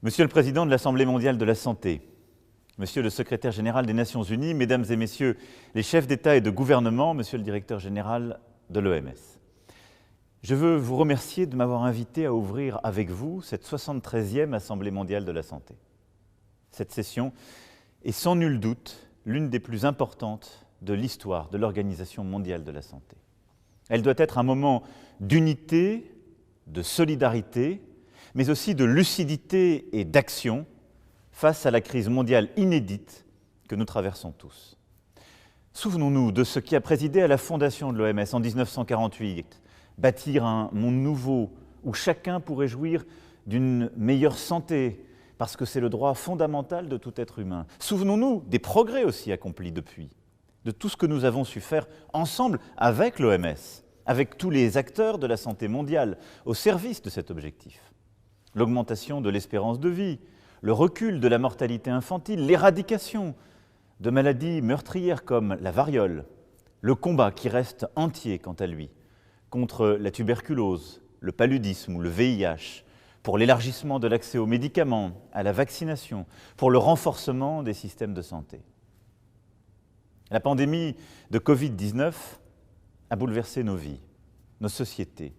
Monsieur le Président de l'Assemblée mondiale de la santé, Monsieur le Secrétaire général des Nations unies, Mesdames et Messieurs les chefs d'État et de gouvernement, Monsieur le Directeur général de l'OMS, je veux vous remercier de m'avoir invité à ouvrir avec vous cette 73e Assemblée mondiale de la santé. Cette session est sans nul doute l'une des plus importantes de l'histoire de l'Organisation mondiale de la santé. Elle doit être un moment d'unité, de solidarité, mais aussi de lucidité et d'action face à la crise mondiale inédite que nous traversons tous. Souvenons-nous de ce qui a présidé à la fondation de l'OMS en 1948, bâtir un monde nouveau où chacun pourrait jouir d'une meilleure santé, parce que c'est le droit fondamental de tout être humain. Souvenons-nous des progrès aussi accomplis depuis, de tout ce que nous avons su faire ensemble avec l'OMS, avec tous les acteurs de la santé mondiale, au service de cet objectif. L'augmentation de l'espérance de vie, le recul de la mortalité infantile, l'éradication de maladies meurtrières comme la variole, le combat qui reste entier quant à lui contre la tuberculose, le paludisme ou le VIH, pour l'élargissement de l'accès aux médicaments, à la vaccination, pour le renforcement des systèmes de santé. La pandémie de Covid-19 a bouleversé nos vies, nos sociétés,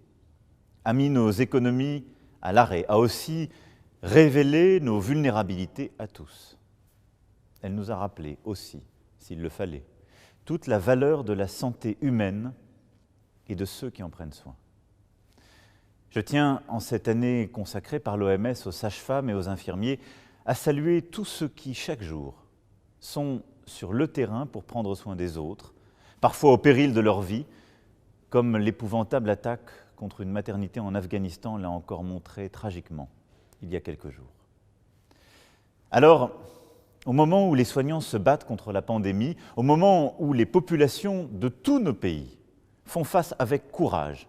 a mis nos économies à l'arrêt, a aussi révélé nos vulnérabilités à tous. Elle nous a rappelé aussi, s'il le fallait, toute la valeur de la santé humaine et de ceux qui en prennent soin. Je tiens, en cette année consacrée par l'OMS aux sages-femmes et aux infirmiers, à saluer tous ceux qui, chaque jour, sont sur le terrain pour prendre soin des autres, parfois au péril de leur vie, comme l'épouvantable attaque contre une maternité en Afghanistan l'a encore montré tragiquement il y a quelques jours. Alors, au moment où les soignants se battent contre la pandémie, au moment où les populations de tous nos pays font face avec courage,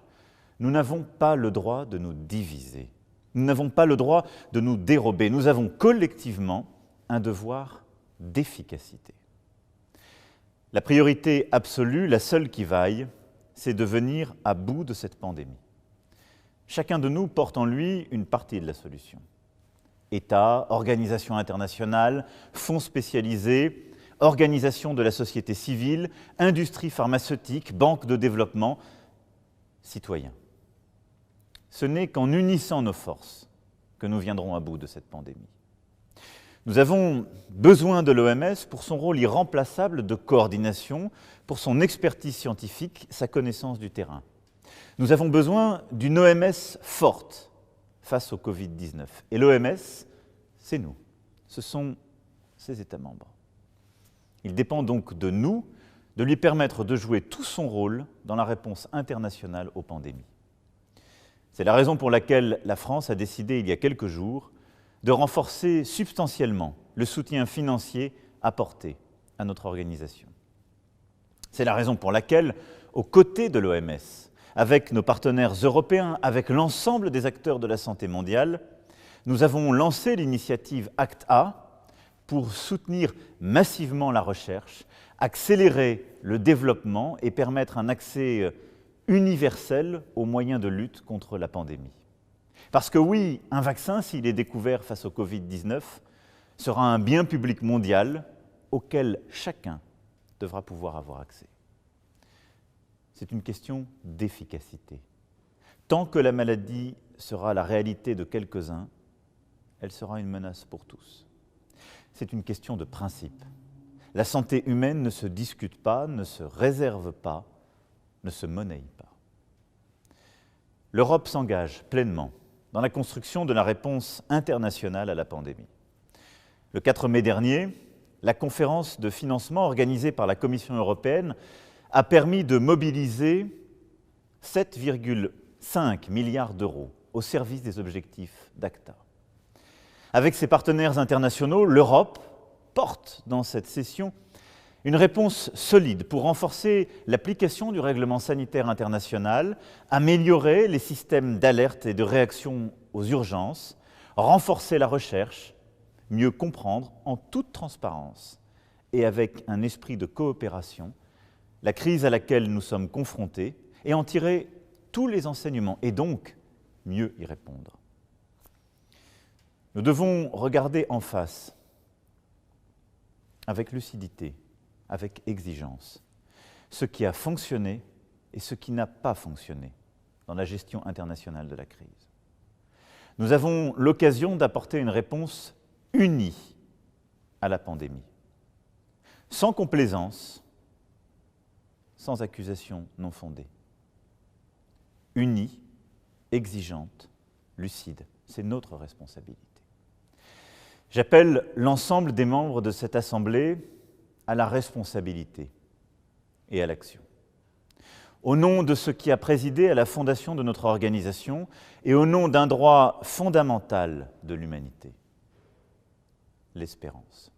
nous n'avons pas le droit de nous diviser. Nous n'avons pas le droit de nous dérober. Nous avons collectivement un devoir d'efficacité. La priorité absolue, la seule qui vaille, c'est de venir à bout de cette pandémie. Chacun de nous porte en lui une partie de la solution. États, organisations internationales, fonds spécialisés, organisations de la société civile, industrie pharmaceutique, banques de développement, citoyens. Ce n'est qu'en unissant nos forces que nous viendrons à bout de cette pandémie. Nous avons besoin de l'OMS pour son rôle irremplaçable de coordination, pour son expertise scientifique, sa connaissance du terrain. Nous avons besoin d'une OMS forte face au Covid-19. Et l'OMS, c'est nous, ce sont ses États membres. Il dépend donc de nous de lui permettre de jouer tout son rôle dans la réponse internationale aux pandémies. C'est la raison pour laquelle la France a décidé il y a quelques jours de renforcer substantiellement le soutien financier apporté à notre organisation. C'est la raison pour laquelle, aux côtés de l'OMS, avec nos partenaires européens, avec l'ensemble des acteurs de la santé mondiale, nous avons lancé l'initiative ACT-A pour soutenir massivement la recherche, accélérer le développement et permettre un accès universel aux moyens de lutte contre la pandémie. Parce que oui, un vaccin, s'il est découvert face au Covid-19, sera un bien public mondial auquel chacun devra pouvoir avoir accès. C'est une question d'efficacité. Tant que la maladie sera la réalité de quelques-uns, elle sera une menace pour tous. C'est une question de principe. La santé humaine ne se discute pas, ne se réserve pas, ne se monnaie pas. L'Europe s'engage pleinement dans la construction de la réponse internationale à la pandémie. Le 4 mai dernier, la conférence de financement organisée par la Commission européenne a permis de mobiliser 7,5 milliards d'euros au service des objectifs d'ACT-A. Avec ses partenaires internationaux, l'Europe porte dans cette session une réponse solide pour renforcer l'application du règlement sanitaire international, améliorer les systèmes d'alerte et de réaction aux urgences, renforcer la recherche, mieux comprendre en toute transparence et avec un esprit de coopération la crise à laquelle nous sommes confrontés et en tirer tous les enseignements et donc mieux y répondre. Nous devons regarder en face, avec lucidité, avec exigence, ce qui a fonctionné et ce qui n'a pas fonctionné dans la gestion internationale de la crise. Nous avons l'occasion d'apporter une réponse unie à la pandémie, sans complaisance, sans accusation non fondée. Unie, exigeante, lucide, c'est notre responsabilité. J'appelle l'ensemble des membres de cette Assemblée à la responsabilité et à l'action. Au nom de ce qui a présidé à la fondation de notre organisation et au nom d'un droit fondamental de l'humanité, l'espérance.